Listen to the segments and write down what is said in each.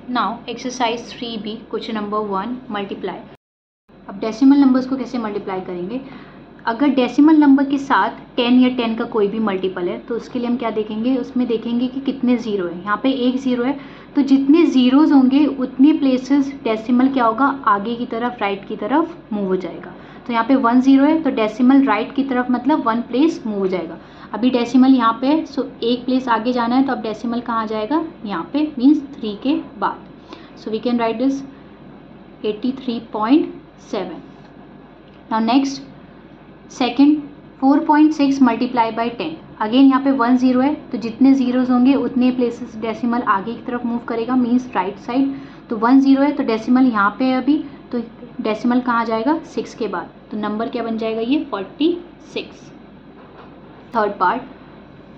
Now exercise 3B question number 1 multiply. अब decimal numbers को कैसे मल्टीप्लाई करेंगे। अगर डेसिमल नंबर के साथ 10 या 10 का कोई भी मल्टीपल है तो उसके लिए हम क्या देखेंगे, उसमें देखेंगे कि कितने ज़ीरो है। यहाँ पे एक ज़ीरो है तो जितने ज़ीरोज़ होंगे उतने प्लेसेस डेसिमल क्या होगा, आगे की तरफ राइट की तरफ मूव हो जाएगा। तो यहाँ पे 1 ज़ीरो है तो डेसिमल राइट की तरफ मतलब 1 प्लेस मूव हो जाएगा। अभी डेसिमल यहाँ पे है सो एक प्लेस आगे जाना है तो अब डेसिमल कहाँ जाएगा, यहाँ पे मीन्स 3 के बाद। So we can write this 83.7। Now next second 4.6 multiply by 10। Again यहाँ पे 1 ज़ीरो है तो जितने ज़ीरोज़ होंगे उतने प्लेसेस डेसिमल आगे की तरफ मूव करेगा मीन्स राइट साइड। तो 1 ज़ीरो है तो डेसिमल यहाँ पे है अभी, तो डेसिमल कहाँ जाएगा, 6 के बाद। तो नंबर क्या बन जाएगा, ये 46। Third part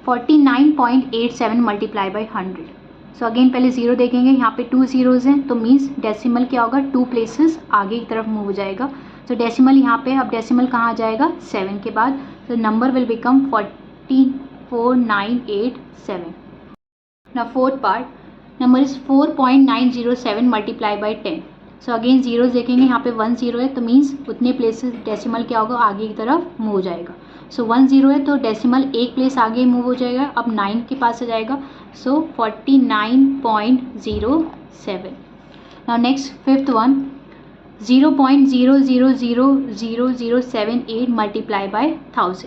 49.87 multiply by 100। So again पहले ज़ीरो देखेंगे, यहाँ पे 2 ज़ीरोज़ हैं तो मीन्स डेसिमल क्या होगा, 2 प्लेसेस आगे की तरफ मूव हो जाएगा। तो डेसिमल यहाँ पे, अब डेसिमल कहाँ जाएगा, 7 के बाद। तो number will become 44987। Now fourth part number is 4.907 multiply by 10। So again zeros देखेंगे, यहाँ पे 1 ज़ीरो है तो मीन्स उतने प्लेसेस डेसिमल क्या होगा, आगे की तरफ मूव हो जाएगा। सो 1 ज़ीरो है तो डेसिमल एक प्लेस आगे मूव हो जाएगा, अब 9 के पास आ जाएगा। सो 49.07। Now next fifth one 0.000078 multiply by 1000।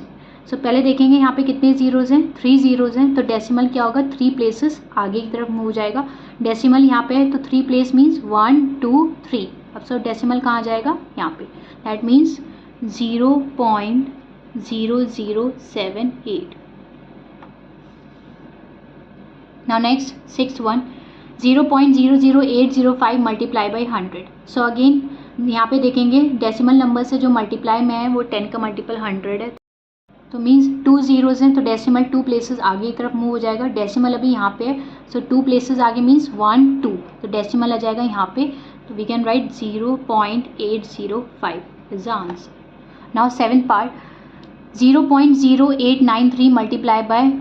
सो पहले देखेंगे यहाँ पे कितने ज़ीरोज़ हैं, 3 ज़ीरोज़ हैं तो डेसिमल क्या होगा, 3 प्लेसेस आगे की तरफ मूव हो जाएगा। डेसिमल यहाँ पे है तो 3 प्लेस मीन्स 1 2 3। अब सो डेसिमल कहाँ जाएगा, यहाँ पे, that means 0.0078। Now next six one 0.00805 multiply by 100। So again यहाँ पे देखेंगे डेसिमल नंबर से जो मल्टीप्लाई में है वो 10 का मल्टीपल 100 है, तो मीन्स 2 ज़ीरोज़ हैं तो डेसिमल 2 प्लेसेस आगे की तरफ मूव हो जाएगा। डेसिमल अभी यहाँ पे है सो 2 प्लेसेस आगे मीन्स 1 2, तो डेसिमल आ जाएगा यहाँ पे। तो we can write 0.805 is the answer. Now seventh part 0.0893 multiply by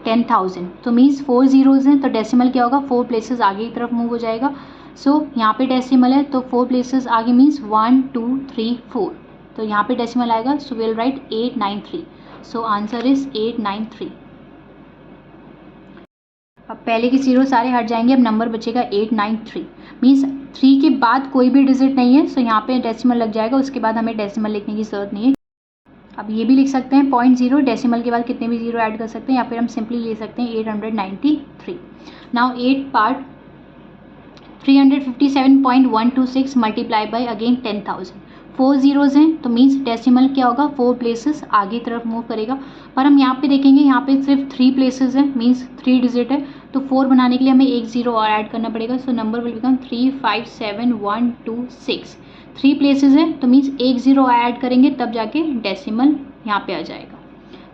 10,000। तो मीन्स 4 ज़ीरोज़ हैं तो डेसिमल क्या होगा, 4 प्लेसेस आगे की तरफ मूव हो जाएगा। सो यहाँ पे डेसिमल है तो 4 प्लेसेस आगे मीन्स 1 2 3 4, तो यहाँ पे डेसिमल आएगा। सो will right 893। So answer is 893। अब पहले के ज़ीरो सारे हट जाएंगे, अब नंबर बचेगा 893। मीन्स 3 के बाद कोई भी डिजिट नहीं है सो यहाँ पे डेसिमल लग जाएगा, उसके बाद हमें डेसिमल लिखने की ज़रूरत नहीं है। अब ये भी लिख सकते हैं 0.0, डेसिमल के बाद कितने भी ज़ीरो ऐड कर सकते हैं, या फिर हम सिंपली ले सकते हैं 893। Now 8 part 357.126 multiply by again 10,000। 4 zeros हैं तो मीन्स डेसिमल क्या होगा, 4 प्लेसेस आगे तरफ मूव करेगा। पर हम यहाँ पे देखेंगे, यहाँ पे सिर्फ 3 प्लेसेस हैं मीन्स 3 डिजिट है, तो 4 बनाने के लिए हमें एक ज़ीरो और ऐड करना पड़ेगा। So number will become 357126। 3 places हैं तो मीन्स एक ज़ीरो ऐड करेंगे तब जाके डेसिमल यहाँ पे आ जाएगा।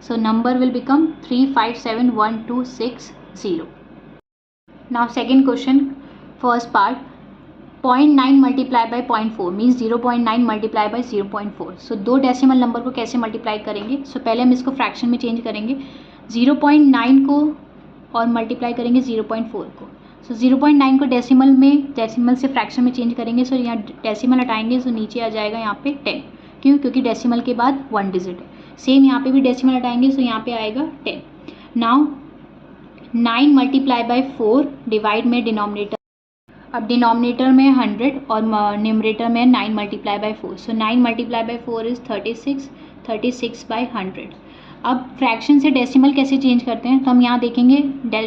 So number will become 357126। Now second question first part 0.9 multiply by 0.4 means 0.9 multiply by 0.4। सो दो डेसिमल नंबर को कैसे मल्टीप्लाई करेंगे। सो पहले हम इसको फ्रैक्शन में चेंज करेंगे, 0.9 को और मल्टीप्लाई करेंगे 0.4 को। सो 0.9 को डेसिमल में, डेसिमल से फ्रैक्शन में चेंज करेंगे। सो यहाँ डेसिमल हटाएंगे तो नीचे आ जाएगा यहाँ पे 10, क्यों, क्योंकि डेसिमल के बाद 1 डिजिट है। सेम यहाँ पे भी डेसिमल हटाएंगे तो यहाँ पे आएगा 10। नाउ 9 मल्टीप्लाई बाई 4 डिवाइड में डिनोमिनेटर, अब डिनोमिनेटर में 100 और न्यूमरेटर में 9 multiply by 4। So 9 multiply by 4 is 36, 36 by 100। अब फ्रैक्शन से डेसिमल कैसे चेंज करते हैं, तो हम यहाँ देखेंगे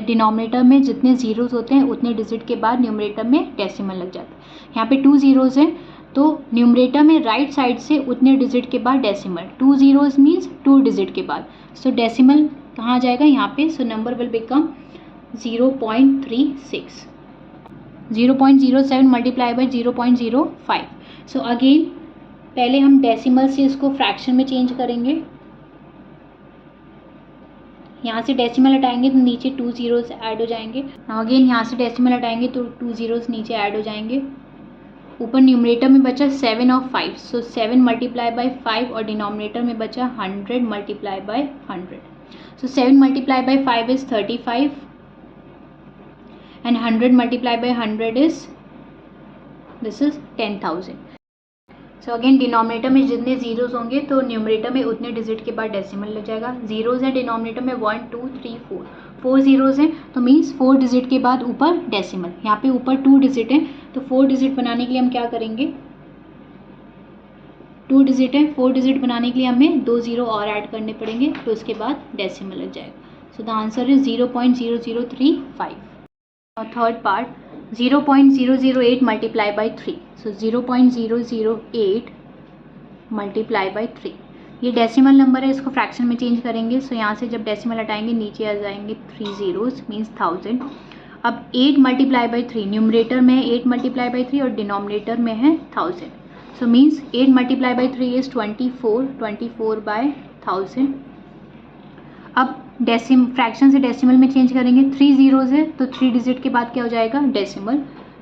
डिनोमिनेटर में जितने ज़ीरोज़ होते हैं उतने डिजिट के बाद न्यूमरेटर में डेसिमल लग जाता है। यहाँ पे 2 ज़ीरोज़ हैं तो न्यूमरेटर में राइट साइड से उतने डिजिट के बाद डेसिमल, 2 ज़ीरोज़ मीन्स 2 डिजिट के बाद। सो डेसिमल कहाँ जाएगा, यहाँ पे। So number will become 0.36। 0.07 multiply by 0.05। So again पहले हम डेसिमल से इसको फ्रैक्शन में चेंज करेंगे, यहाँ से डेसिमल हटाएंगे तो नीचे 2 ज़ीरोज़ ऐड हो जाएंगे। अगेन यहाँ से डेसिमल हटाएंगे तो 2 ज़ीरोज़ नीचे ऐड हो जाएंगे। ऊपर न्यूमरेटर में बचा 7 और 5, सो 7 मल्टीप्लाई बाई 5 और डिनोमिनेटर में बचा 100 multiply by 100। So 7 multiply by 5 is 35 and 100 multiplied by 100 is this is 10,000. So again denominator में जितने जीरोस होंगे तो न्यूमरेटर में उतने डिजिट के बाद डेसिमल लग जाएगा. जीरोस हैं डिनोमिनेटर में 1 2 3 4 4 जीरोस हैं तो मीन्स 4 डिजिट के बाद ऊपर डेसिमल. यहाँ पे ऊपर 2 डिजिट हैं तो 4 डिजिट बनाने के लिए हम क्या करेंगे, 2 डिजिट है, 4 डिजिट बनाने के लिए हमें 2 जीरो और ऐड करने पड़ेंगे तो उसके बाद डेसिमल लग जाएगा. So the answer is 0.0035. और third part 0.008 multiply by 3. So 0.008 multiply by 3. ये डेसिमल नंबर है, इसको फ्रैक्शन में चेंज करेंगे. सो यहाँ से जब डेसिमल हटाएंगे नीचे आ जाएंगे 3 जीरोस मीन्स 1000. अब 8 मल्टीप्लाई बाई 3, न्यूमरेटर में है 8 मल्टीप्लाई बाई 3 और डिनोमिनेटर में है 1000. So means 8 multiply by 3 is 24 by 1000. अब फ्रैक्शन से डेसिमल में चेंज करेंगे. 3 जीरोज है तो 3 डिजिट के बाद क्या हो जाएगा डेसिमल.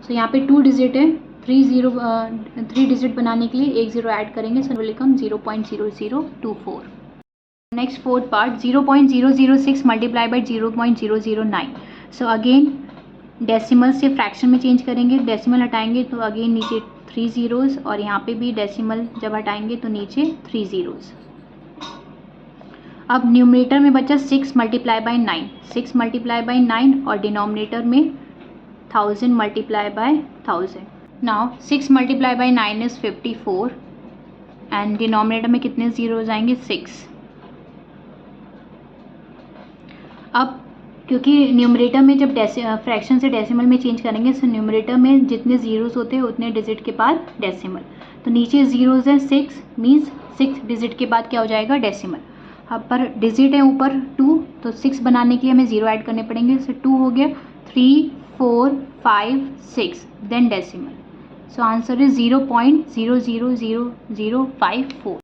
सो यहाँ पे 2 डिजिट है, 3 डिजिट बनाने के लिए 1 जीरो ऐड करेंगे. So will become 0.0024. Next fourth part 0.006 multiply by 0.009. So again decimal से फ्रैक्शन में चेंज करेंगे. डेसिमल हटाएंगे तो अगेन नीचे 3 जीरोज और यहाँ पे भी डेसिमल जब हटाएंगे तो नीचे 3 जीरोज. अब न्यूमरेटर में बचा 6 मल्टीप्लाई बाई 9, 6 मल्टीप्लाई बाई 9 और डिनोमिनेटर में 1000 multiply by 1000. Now 6 multiply by 9 is 54 and denominator में कितने जीरोज आएंगे 6. अब क्योंकि न्यूमरेटर में जब फ्रैक्शन से डेसिमल में चेंज करेंगे सो न्यूमरेटर में जितने जीरोस होते हैं उतने डिजिट के बाद डेसिमल. तो नीचे जीरोज है 6 मीन्स 6 डिजिट के बाद क्या हो जाएगा डेसिमल. अब पर डिजिट है ऊपर 2 तो 6 बनाने के लिए हमें जीरो ऐड करने पड़ेंगे. सो 2 हो गया, 3 4 5 6 then decimal. So answer is 0.00054.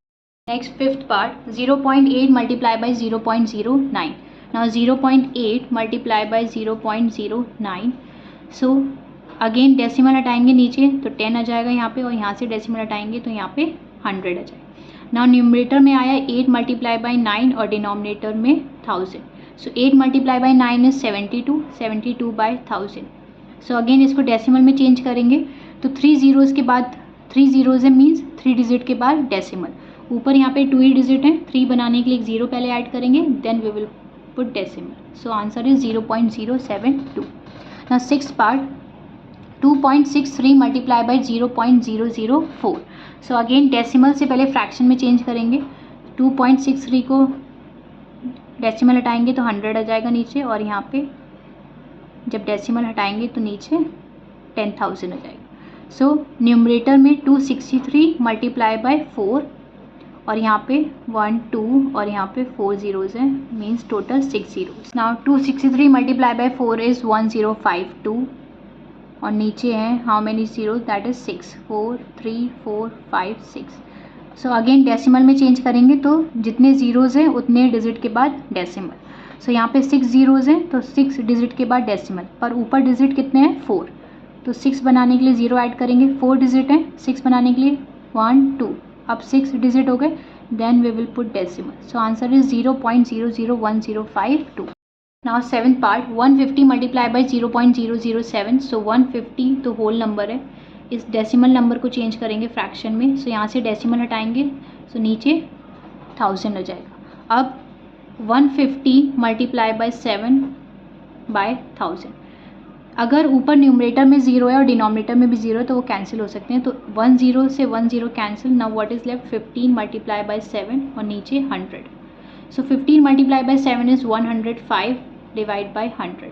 Next fifth part 0.8 multiply by 0.09. Now 0.8 multiply by 0.09. So again decimal हटाएंगे नीचे तो 10 आ जाएगा यहाँ पे और यहाँ से डेसिमल हटाएंगे तो यहाँ पे 100 आ जाएगा. नाउ न्यूमरेटर में आया 8 मल्टीप्लाई बाई 9 और डिनोमिनेटर में 1000. सो 8 multiply by 9 is 72 by 1000. So again इसको डेसिमल में चेंज करेंगे तो 3 जीरोज़ के बाद 3 जीरोज़ है मीन्स 3 डिजिट के बाद डेसिमल. ऊपर यहाँ पे 2 ही डिजिट है, 3 बनाने के लिए एक जीरो पहले ऐड करेंगे then we will put decimal. So answer is 0.072. Now sixth part 2.63 multiply by 0.004. So again decimal से पहले फ्रैक्शन में चेंज करेंगे. 2.63 को डेसिमल हटाएंगे तो 100 आ जाएगा नीचे और यहाँ पे जब डेसिमल हटाएंगे तो नीचे 10,000 आ जाएगा. सो न्यूमरेटर में 263 मल्टीप्लाई बाई 4 और यहाँ पे 1 2 और यहाँ पे 4 जीरोज़ हैं means total 6 zeros. Now 263 multiply by 4 is 1052 और नीचे हैं how many zeros that is 6 4 3 4 5 6. So again decimal में चेंज करेंगे तो जितने जीरोज़ हैं उतने डिजिट के बाद डेसिमल. सो यहाँ पे 6 जीरोज़ हैं तो 6 डिजिट के बाद डेसिमल. पर ऊपर डिजिट कितने हैं 4 तो 6 बनाने के लिए ज़ीरो ऐड करेंगे. 4 डिजिट हैं 6 बनाने के लिए 1 2. अब 6 डिजिट हो गए then we will put decimal. So answer is 0.00105. Now seventh part 150 multiply by 0.007. So 150 तो होल नंबर है, इस डेसिमल नंबर को चेंज करेंगे फ्रैक्शन में. सो यहाँ से डेसिमल हटाएंगे सो नीचे 1000 आ जाएगा. अब 150 मल्टीप्लाई बाई 7 बाय 1000. अगर ऊपर न्यूमरेटर में ज़ीरो है और डिनोमिनेटर में भी ज़ीरो है तो वो कैंसिल हो सकते हैं. तो 1 0 से 1 0 cancel. Now what is left 15 multiply by 7 और नीचे 100. सो 15 multiply by 7 is 105 divide by 100.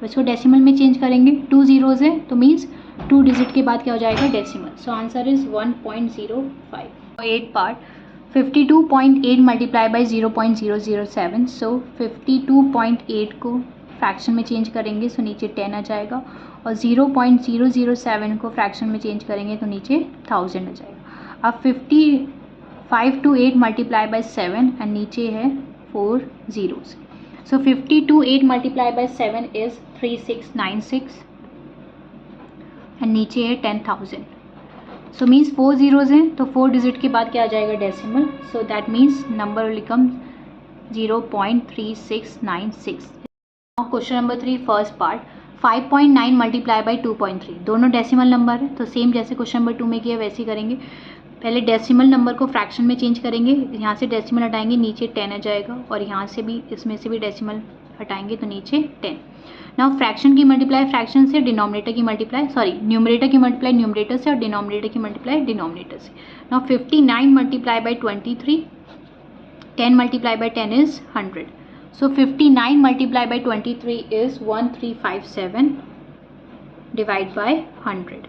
इसको डेसिमल में चेंज करेंगे. 2 जीरोज़ है तो मीन्स 2 डिजिट के बाद क्या हो जाएगा decimal. So answer is 1.05. 8 part 52.8 multiply by 0.007. सो 52.8 को फ्रैक्शन में चेंज करेंगे सो नीचे 10 आ जाएगा और 0.007 को फ्रैक्शन में चेंज करेंगे तो नीचे 1000 आ जाएगा. अब 55 to 8 मल्टीप्लाई बाई 7 एंड नीचे है 4 zeros. So 50 to 8 multiply by 7 is 3696 and नीचे है 10,000. सो मीन्स 4 जीरोज़ हैं तो 4 डिजिट के बाद क्या आ जाएगा decimal. So that means number will become 0.3696. Question number 3 first part 5.9 multiply by 2.3, दोनों डेसिमल नंबर है, तो सेम जैसे क्वेश्चन नंबर 2 में किया वैसे ही करेंगे। पहले डेसिमल नंबर को फ्रैक्शन में चेंज करेंगे, यहाँ से डेसिमल हटाएंगे नीचे 10 आ जाएगा, और यहाँ से भी इसमें से भी डेसिमल हटाएंगे तो नीचे 10। नाउ फ्रैक्शन की मल्टीप्लाई फ्रैक्शन से, डिनोमिनेटर की मल्टीप्लाई न्यूमरेटर की मल्टीप्लाई न्यूमरेटर से, और डिनोमिनेटर की मल्टीप्लाई डिनोमिनेटर से। Now 59 multiply by 23, 10 multiply by 10 is 100. So 59 multiplied by 23 is 1357 divide by 100.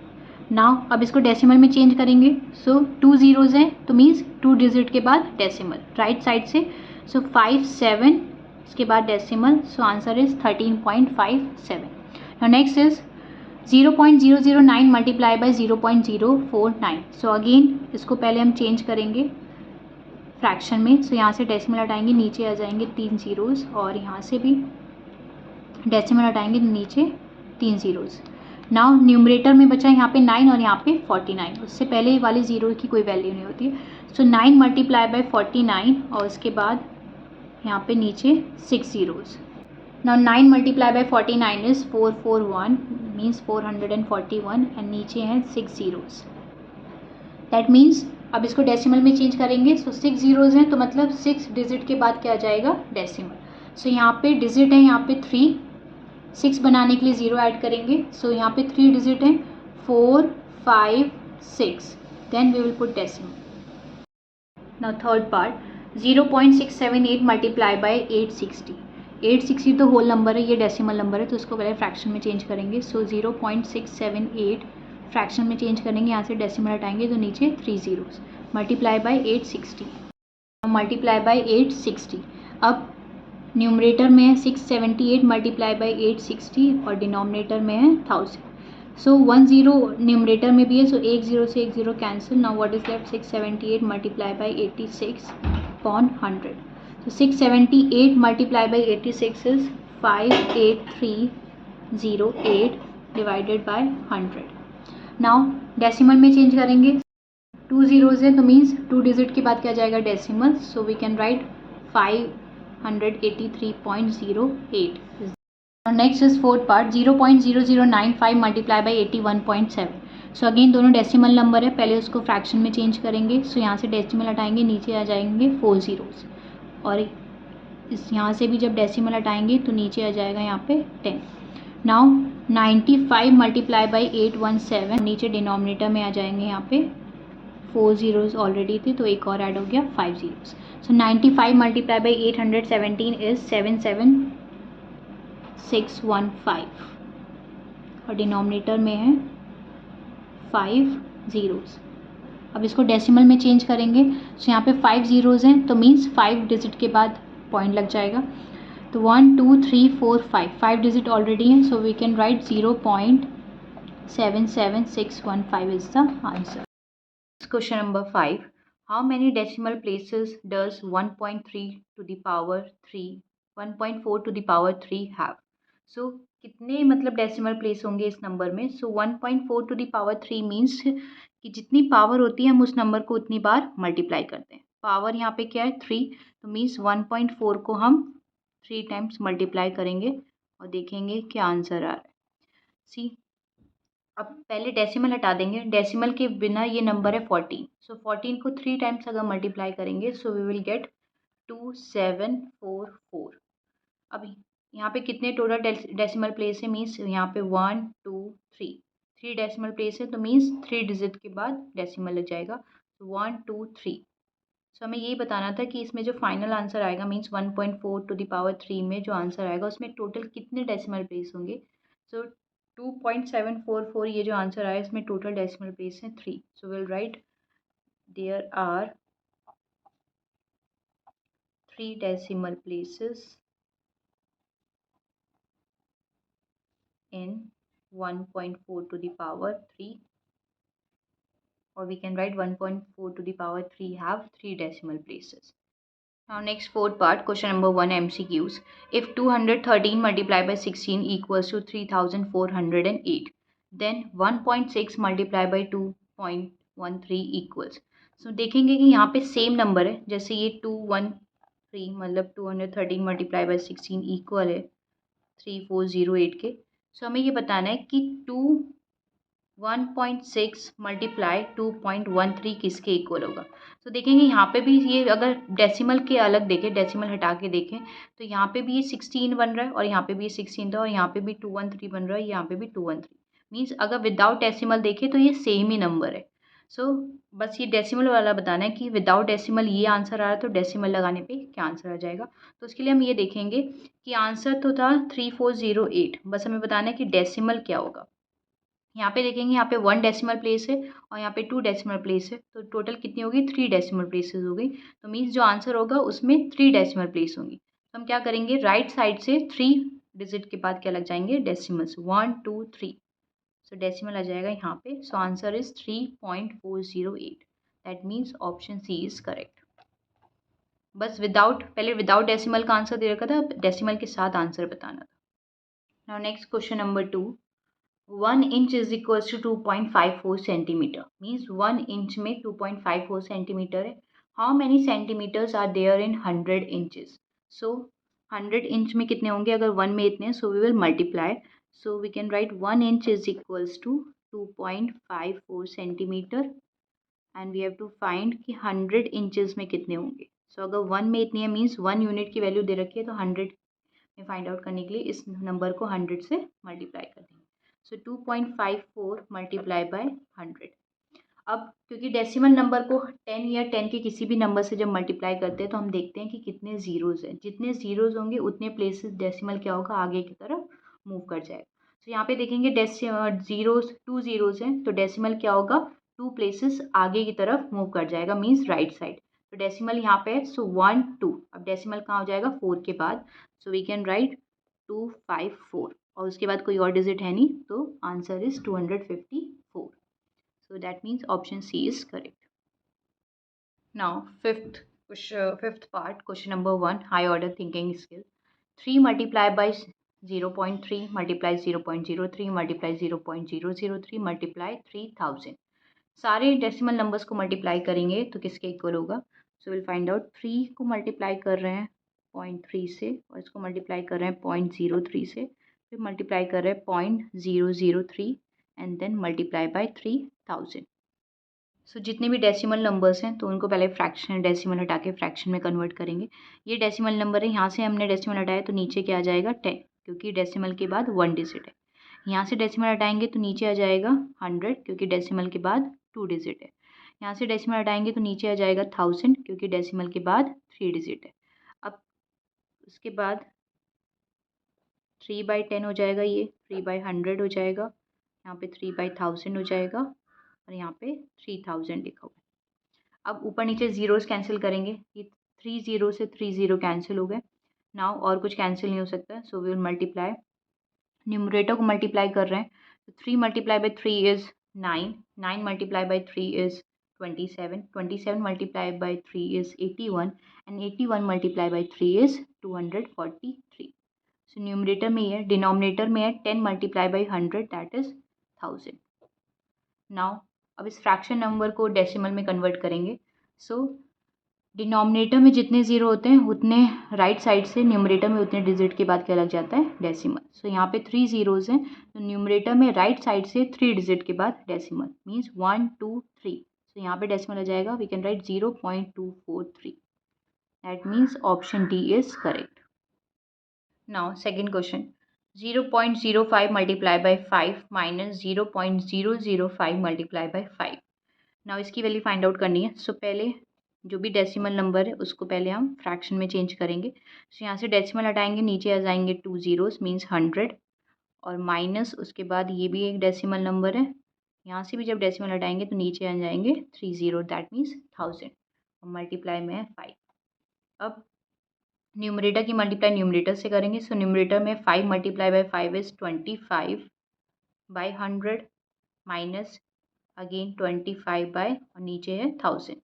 Now अब इसको डेसिमल में चेंज करेंगे, सो 2 zeros हैं तो मीन्स 2 डिजिट के बाद डेसिमल राइट साइड से, सो 57 इसके बाद decimal, so answer is 13.57. Now next is 0.009 multiply by 0.049. So again इसको पहले हम चेंज करेंगे फ्रैक्शन में, सो यहाँ से डेसिमल हटाएंगे नीचे आ जाएंगे 3 zeros, और यहाँ से भी डेसिमल हटाएंगे नीचे 3 zeros. नाउ न्यूमरेटर में बचा यहाँ पे 9 और यहाँ पे 49, उससे पहले वाले ज़ीरो की कोई वैल्यू नहीं होती है. सो 9 मल्टीप्लाई बाय 49 और उसके बाद यहाँ पे नीचे 6 zeros. Now 9 multiply by 49 is 441 means 441, and नीचे हैं 6 zeros. दैट मीन्स अब इसको डेसिमल में चेंज करेंगे, सो 6 zeros हैं तो मतलब 6 डिजिट के बाद क्या आ जाएगा डेसिमल. सो यहाँ पे डिजिट है यहाँ पे 3, 6 बनाने के लिए 0 ऐड करेंगे, सो यहाँ पे 3 डिजिट हैं 4, 5, 6, then we will put decimal. Now third part 0.678 multiply by 860. 860 तो होल नंबर है, ये डेसिमल नंबर है, तो इसको पहले फ्रैक्शन में चेंज करेंगे. सो 0.678 फ्रैक्शन में चेंज करेंगे, यहाँ से डेसिमल हटाएंगे तो नीचे 3 zeros multiply by 860. Multiply by 860. अब न्यूमरेटर में है 678 मल्टीप्लाई बाय 860 और डिनोमिनेटर में है 1000. सो 1 0 न्यूमरेटर में भी है, सो 1 0 से 1 0 cancel. Now what is left 678 multiply by 86 upon 100. So 678 multiply by 86 is 58308 divided by 100. Now decimal में चेंज करेंगे, 2 zeros है तो मीन्स 2 डिजिट के बाद क्या जाएगा decimal, so we can write 583.08. Next is fourth part 0.0095 multiply by 81.7. So again दोनों decimal number है, पहले उसको फ्रैक्शन में चेंज करेंगे, सो यहाँ से डेसिमल हटाएंगे नीचे आ जाएंगे 4 zeros, और इस यहाँ से भी जब डेसिमल हटाएंगे तो नीचे आ जाएगा यहाँ पे 10. नाउ 95 मल्टीप्लाई बाई 817, नीचे डिनोमिनेटर में आ जाएंगे यहाँ पे 4 zeros ऑलरेडी थे तो एक और ऐड हो गया 5 zeros. So 95 multiply by 817 is 77615, और डिनोमिनेटर में है 5 zeros. अब इसको डेसिमल में चेंज करेंगे, सो यहाँ पे 5 zeros हैं तो मीन्स 5 डिजिट के बाद पॉइंट लग जाएगा, तो 1 2 3 4 5 डिजिट ऑलरेडी हैं, so we can write 0.77615 is the answer. Question number 5. How many decimal places does 1.3 to the power 3, 1.4 to the power 3 have? So कितने मतलब डेसिमल प्लेस होंगे इस नंबर में. सो 1.4 टू द पावर 3 मीन्स कि जितनी power होती है हम उस नंबर को उतनी बार मल्टीप्लाई करते हैं. पावर यहाँ पे क्या है 3, तो मीन्स 1.4 को हम 3 टाइम्स मल्टीप्लाई करेंगे और देखेंगे क्या आंसर आ रहा है. सी अब पहले डेसिमल हटा देंगे, डेसिमल के बिना ये नंबर है 14, सो 14 को 3 टाइम्स अगर मल्टीप्लाई करेंगे सो वी विल गेट 2744. अब यहाँ पे कितने टोटल डेसिमल प्लेस है मीन्स यहाँ पे 1 2 3 डेसिमल प्लेस है, तो मीन्स 3 डिजिट के बाद डेसिमल लग जाएगा, 1 2 3. सो हमें यही बताना था कि इसमें जो फाइनल आंसर आएगा मीन्स 1.4 टू द पावर 3 में जो आंसर आएगा उसमें टोटल कितने डेसिमल प्लेस होंगे. सो 2.744 ये जो आंसर आया इसमें टोटल डेसिमल प्लेस है 3, so will write there are 3 decimal places in 1.4 to the power 3, or we can write 1.4 to the power 3 have 3 decimal places. Now next fourth part, question number 1 MCQs. If 213 multiplied by 16 equals to 3408, then 1.6 multiplied by 2.13 equals. So देखेंगे कि यहाँ पे same number है, जैसे ये 213 मतलब 213 multiply by 16 equal है 3408 के, सो हमें ये बताना है कि 1.6 मल्टीप्लाई 2.13 किसके इक्वल होगा। तो देखेंगे यहाँ पे भी ये, अगर डेसिमल के अलग देखें, डेसिमल हटा के देखें, तो यहाँ पे भी ये 16 बन रहा है और यहाँ पे भी ये 16 था और यहाँ पे भी 213 बन रहा है, यहाँ पे भी 213। मीन्स अगर विदाउट डेसिमल देखें तो ये सेम ही नंबर है। सो बस ये डेसिमल वाला बताना है कि विदाउट डेसिमल ये आंसर आ रहा है तो डेसिमल लगाने पे क्या आंसर आ जाएगा। तो उसके लिए हम ये देखेंगे कि आंसर तो था 3408, बस हमें बताना है कि डेसिमल क्या होगा। यहाँ पे देखेंगे, यहाँ पे 1 डेसिमल प्लेस है और यहाँ पे 2 डेसिमल प्लेस है, तो टोटल कितनी होगी, 3 डेसिमल प्लेसेस हो गई। तो मीन्स जो आंसर होगा उसमें 3 डेसिमल प्लेस होंगी। तो हम क्या करेंगे, राइट साइड से 3 डिजिट के बाद क्या लग जाएंगे, डेसिमल्स, 1 2 3। सो डेसिमल आ जाएगा यहाँ पे। So answer is 3.408। That means option C is correct. बस विदाउट, पहले विदाउट डेसिमल का आंसर दे रखा था, डेसिमल के साथ आंसर बताना था। Now next question number 2, 1 inch is equals to 2.54 centimeter. Means 1 inch में 2.54 centimeter है. How many centimeters are there in 100 inches? So 100 inch में कितने होंगे, अगर 1 में इतने, so we will multiply. So we can write 1 inch is equals to 2.54 centimeter and we have to find कि 100 inches में कितने होंगे. So अगर 1 में इतनी है मीन्स 1 यूनिट की वैल्यू दे रखी है, तो 100 में फाइंड आउट करने के लिए इस नंबर को 100 से मल्टीप्लाई कर देंगे. सो 2.54 मल्टीप्लाई बाय 100. अब क्योंकि डेसिमल नंबर को 10 या 10 के किसी भी नंबर से जब मल्टीप्लाई करते हैं तो हम देखते हैं कि कितने जीरोज़ हैं. जितने जीरोज़ होंगे उतने प्लेसेस डेसिमल क्या होगा, आगे की तरफ मूव कर जाएगा. तो यहाँ पे देखेंगे जीरोज़, 2 जीरोज़ हैं, तो डेसिमल क्या होगा, 2 प्लेसेस आगे की तरफ मूव कर जाएगा, मीन्स राइट साइड. तो डेसिमल यहाँ पे है, सो 1 2. अब डेसिमल कहाँ हो जाएगा, 4 के बाद. सो वी कैन राइट 254 और उसके बाद कोई और डिजिट है नहीं, तो answer is 254. So that means option C is correct. Now fifth part, question number 1, high order thinking skill. 3 multiply by 0.3 multiply 0.03 multiply 0.003 multiply 3000. सारे डेसिमल नंबर्स को मल्टीप्लाई करेंगे तो किसके इक्वल होगा. So will find out. 3 को multiply कर रहे हैं 0.3 से और इसको मल्टीप्लाई कर रहे हैं 0.03 से, फिर मल्टीप्लाई कर रहे हैं 0.003 एंड देन मल्टीप्लाई बाय 3000. सो जितने भी डेसिमल नंबर्स हैं तो उनको पहले फ्रैक्शन, डेसिमल हटा के फ्रैक्शन में कन्वर्ट करेंगे. ये डेसिमल नंबर है, यहाँ से हमने डेसिमल हटाया तो नीचे क्या आ जाएगा, 10, क्योंकि डेसिमल के बाद 1 डिजिट है. यहाँ से डेसिमल हटाएंगे तो नीचे आ जाएगा 100, क्योंकि डेसिमल के बाद 2 डिजिट है. यहाँ से डेसिमल हटाएंगे तो नीचे आ जाएगा 1000, क्योंकि डेसिमल के बाद 3 डिजिट है. अब उसके बाद 3/10 हो जाएगा, ये 3/100 हो जाएगा, यहाँ पे 3/1000 हो जाएगा और यहाँ पे 3000 लिखा हुआ है. अब ऊपर नीचे जीरोस कैंसिल करेंगे, ये 3 0 से 3 0 कैंसिल हो गए. नाउ और कुछ कैंसिल नहीं हो सकता, so we will multiply. Numerator को मल्टीप्लाई कर रहे हैं, तो 3 multiply by 3 is 9, 9 multiply by 3 is 27, 27 multiply by 3 is 81 and 81 multiply by 3 is 243. So numerator में ये है, डिनोमिनेटर में है 10 multiply by 100 that is 1000. Now अब इस फ्रैक्शन नंबर को डेसिमल में कन्वर्ट करेंगे. सो डिनोमिनेटर में जितने ज़ीरो होते हैं उतने राइट साइड से न्यूमरेटर में उतने डिजिट के बाद क्या लग जाता है, डेसिमल. सो यहाँ पे 3 ज़ीरोज़ हैं, तो न्यूमरेटर में राइट साइड से 3 डिजिट के बाद डेसिमल, मीन्स 1 2 3. सो यहाँ पे डेसिमल आ जाएगा, we can write 0.243. That means option D is correct. Now second question, 0.05 multiply by 5 minus 0.005 multiply by 5. Now इसकी वैल्यू फाइंड आउट करनी है. सो पहले जो भी डेसिमल नंबर है उसको पहले हम फ्रैक्शन में चेंज करेंगे. सो यहाँ से डेसिमल हटाएंगे, नीचे आ जाएंगे 2 ज़ीरोज़ मीन्स 100 और माइनस उसके बाद ये भी एक डेसिमल नंबर है, यहाँ से भी जब डेसिमल हटाएंगे तो नीचे आ जाएंगे 3 ज़ीरो दैट मीन्स 1000 और मल्टीप्लाई में है 5. अब न्यूमरेटर की मल्टीप्लाई न्यूमरेटर से करेंगे. सो न्यूमरेटर में 5 multiply by 5 is 25 by 100 minus again 25 by और नीचे है 1000.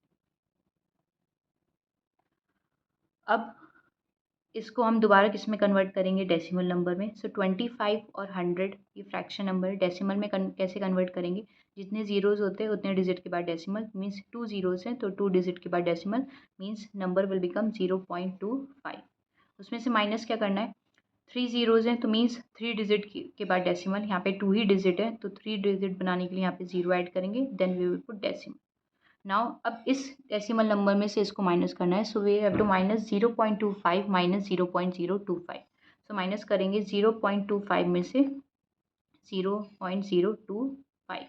अब इसको हम दोबारा किस में कन्वर्ट करेंगे, डेसिमल नंबर में. सो 25 और 100 ये फ्रैक्शन नंबर, डेसिमल में कैसे कन्वर्ट करेंगे, जितने ज़ीरोज़ होते हैं उतने डिजिट के बाद डेसिमल, मीन्स 2 ज़ीरोज़ हैं तो 2 डिजिट के बाद decimal, means number will become 0.25. उसमें से माइनस क्या करना है, 3 ज़ीरोज़ हैं तो मीन्स 3 डिजिट के बाद डेसिमल, यहाँ पे 2 ही डिजिट है तो 3 डिजिट बनाने के लिए यहाँ पे 0 ऐड करेंगे, then we will put decimal. Now अब इस डेसिमल नंबर में से इसको माइनस करना है, so we have to minus 0.25 minus 0.025। So minus करेंगे 0.25 में से 0.025।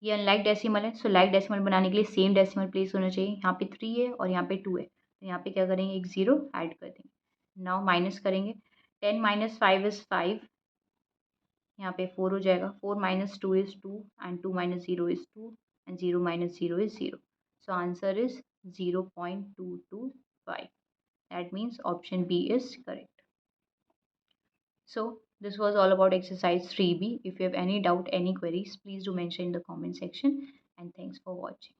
ये अनलाइक डेसिमल है, सो लाइक डेसिमल बनाने के लिए सेम डेसिमल प्लेस होना चाहिए। यहाँ पे 3 है और यहाँ पे 2 है, तो यहाँ पे क्या करेंगे, एक 0 ऐड कर देंगे। नाउ माइनस करेंगे, 10 माइनस 5 इज़ 5, यहाँ पे 4 हो जाएगा, 4 minus 2 is 2 and 2 minus 0 is 2 and 0 minus 0 is 0। So answer is 0.225। That means option B is correct. So this was all about exercise 3B. If you have any doubt, any queries, please do mention in the comment section, and thanks for watching.